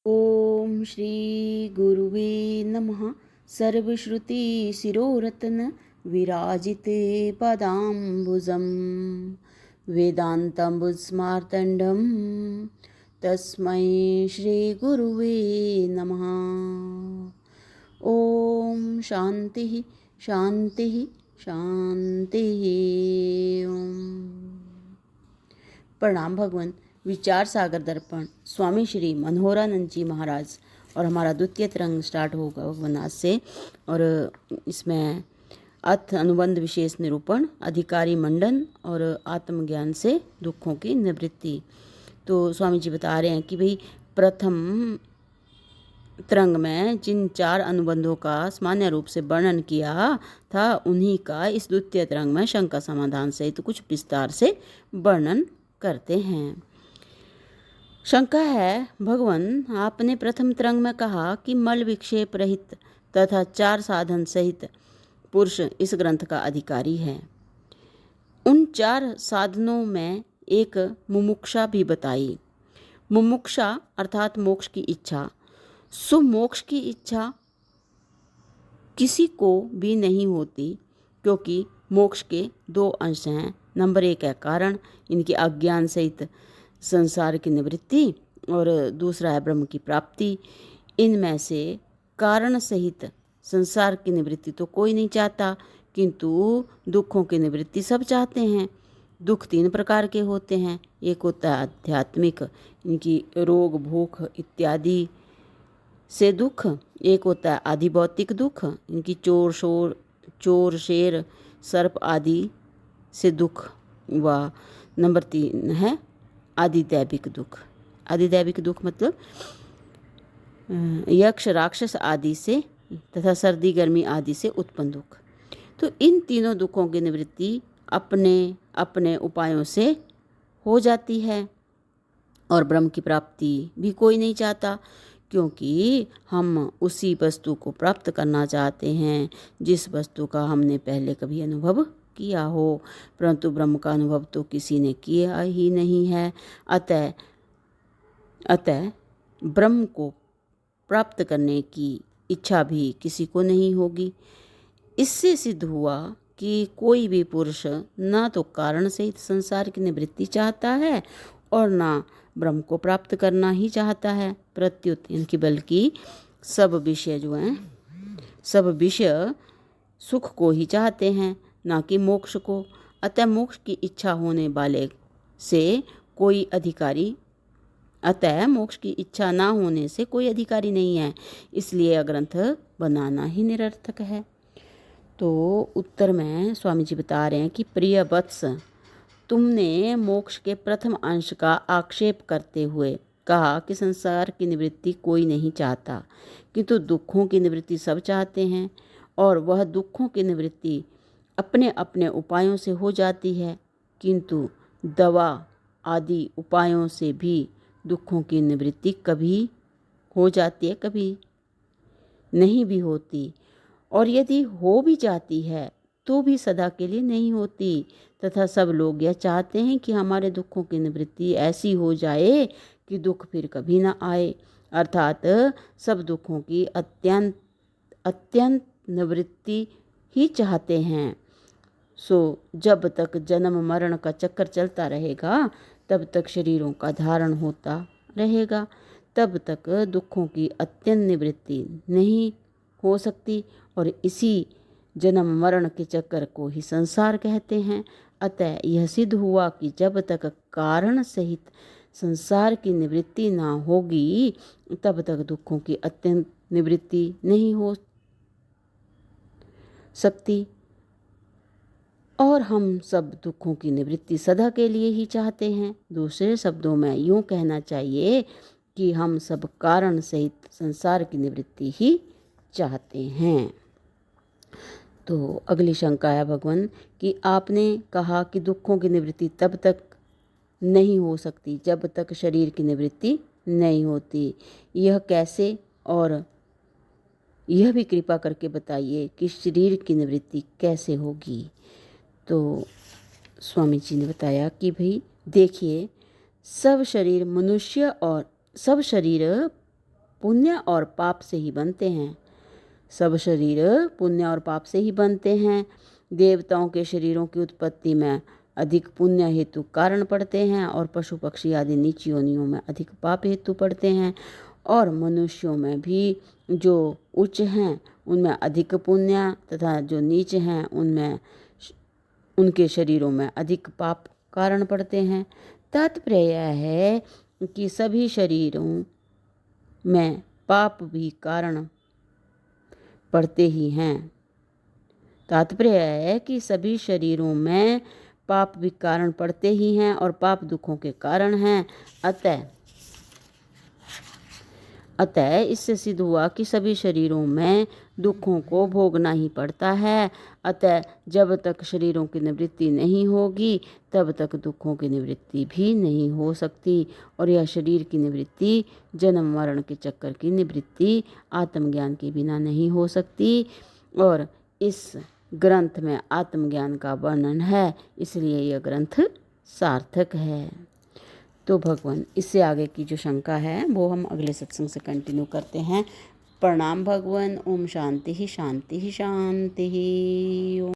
ओम श्री गुरुवे नमः। सर्वश्रुति शिरोरत्न विराजिते पदाम्बुजं वेदान्तम्बुस्मार्तण्डं तस्मै श्री गुरुवे नमः। ओम शांति शांति शांति। ओम। प्रणाम भगवान। विचार सागर दर्पण स्वामी श्री मनोहरानंद जी महाराज। और हमारा द्वितीय तरंग स्टार्ट होगा भगवान आज से। और इसमें अर्थ अनुबंध विशेष निरूपण, अधिकारी मंडन और आत्मज्ञान से दुखों की निवृत्ति। तो स्वामी जी बता रहे हैं कि भाई प्रथम तरंग में जिन 4 अनुबंधों का सामान्य रूप से वर्णन किया था उन्हीं का इस द्वितीय तरंग में शंका समाधान सहित तो कुछ विस्तार से वर्णन करते हैं। शंका है, भगवान आपने प्रथम तरंग में कहा कि मल विक्षेप रहित तथा 4 साधन सहित पुरुष इस ग्रंथ का अधिकारी है। उन 4 साधनों में एक मुमुक्षा भी बताई। मुमुक्षा अर्थात मोक्ष की इच्छा। सुमोक्ष की इच्छा किसी को भी नहीं होती, क्योंकि मोक्ष के 2 अंश हैं। नंबर 1 है कारण, इनके अज्ञान सहित संसार की निवृत्ति, और दूसरा है ब्रह्म की प्राप्ति। इनमें से कारण सहित संसार की निवृत्ति तो कोई नहीं चाहता, किंतु दुखों की निवृत्ति सब चाहते हैं। दुख 3 प्रकार के होते हैं। एक होता है आध्यात्मिक, इनकी रोग भूख इत्यादि से दुख। एक होता है आदि भौतिक दुख, इनकी चोर शेर सर्प आदि से दुख। व नंबर 3 है आदिदैविक दुख। आदिदैविक दुख मतलब यक्ष राक्षस आदि से तथा सर्दी गर्मी आदि से उत्पन्न दुख। तो इन तीनों दुखों की निवृत्ति अपने अपने उपायों से हो जाती है, और ब्रह्म की प्राप्ति भी कोई नहीं चाहता, क्योंकि हम उसी वस्तु को प्राप्त करना चाहते हैं जिस वस्तु का हमने पहले कभी अनुभव किया हो, परंतु ब्रह्म का अनुभव तो किसी ने किया ही नहीं है। अतः ब्रह्म को प्राप्त करने की इच्छा भी किसी को नहीं होगी। इससे सिद्ध हुआ कि कोई भी पुरुष ना तो कारण सहित संसार की निवृत्ति चाहता है और ना ब्रह्म को प्राप्त करना ही चाहता है, प्रत्युत इनकी बल्कि सब विषय जो हैं, सब विषय सुख को ही चाहते हैं, ना कि मोक्ष को। अतः मोक्ष की इच्छा होने वाले से कोई अधिकारी नहीं है, इसलिए यह ग्रंथ बनाना ही निरर्थक है। तो उत्तर में स्वामी जी बता रहे हैं कि प्रिय वत्स, तुमने मोक्ष के प्रथम अंश का आक्षेप करते हुए कहा कि संसार की निवृत्ति कोई नहीं चाहता, किंतु दुखों की निवृत्ति सब चाहते हैं, और वह दुखों की निवृत्ति अपने अपने उपायों से हो जाती है, किंतु दवा आदि उपायों से भी दुखों की निवृत्ति कभी हो जाती है, कभी नहीं भी होती, और यदि हो भी जाती है तो भी सदा के लिए नहीं होती। तथा सब लोग यह चाहते हैं कि हमारे दुखों की निवृत्ति ऐसी हो जाए कि दुख फिर कभी ना आए, अर्थात सब दुखों की अत्यंत निवृत्ति ही चाहते हैं। सो जब तक जन्म मरण का चक्कर चलता रहेगा तब तक शरीरों का धारण होता रहेगा, तब तक दुखों की अत्यंत निवृत्ति नहीं हो सकती, और इसी जन्म मरण के चक्कर को ही संसार कहते हैं। अतः यह सिद्ध हुआ कि जब तक कारण सहित संसार की निवृत्ति ना होगी तब तक दुखों की अत्यंत निवृत्ति नहीं हो सकती, और हम सब दुखों की निवृत्ति सदा के लिए ही चाहते हैं। दूसरे शब्दों में यूँ कहना चाहिए कि हम सब कारण सहित संसार की निवृत्ति ही चाहते हैं। तो अगली शंका है भगवान कि आपने कहा कि दुखों की निवृत्ति तब तक नहीं हो सकती जब तक शरीर की निवृत्ति नहीं होती, यह कैसे, और यह भी कृपा करके बताइए कि शरीर की निवृत्ति कैसे होगी। तो स्वामी जी ने बताया कि भाई देखिए, सब शरीर पुण्य और पाप से ही बनते हैं। सब शरीर पुण्य और पाप से ही बनते हैं। देवताओं के शरीरों की उत्पत्ति में अधिक पुण्य हेतु कारण पड़ते हैं और पशु पक्षी आदि नीच योनियों में अधिक पाप हेतु पड़ते हैं। और मनुष्यों में भी जो उच्च हैं उनमें अधिक पुण्य तथा जो नीच हैं उनमें उनके शरीरों में अधिक पाप कारण पड़ते हैं। तात्पर्य यह है कि सभी शरीरों में पाप भी कारण पड़ते ही हैं। तात्पर्य यह है कि सभी शरीरों में पाप भी कारण पड़ते ही हैं और पाप दुखों के कारण हैं। अतः इससे सिद्ध हुआ कि सभी शरीरों में दुखों को भोगना ही पड़ता है। अतः जब तक शरीरों की निवृत्ति नहीं होगी तब तक दुखों की निवृत्ति भी नहीं हो सकती। और यह शरीर की निवृत्ति, जन्म मरण के चक्कर की निवृत्ति आत्मज्ञान के बिना नहीं हो सकती। और इस ग्रंथ में आत्मज्ञान का वर्णन है, इसलिए यह ग्रंथ सार्थक है। तो भगवान, इससे आगे की जो शंका है वो हम अगले सत्संग से कंटिन्यू करते हैं। प्रणाम भगवान। ओम शांति ही शांति ही शांति ही।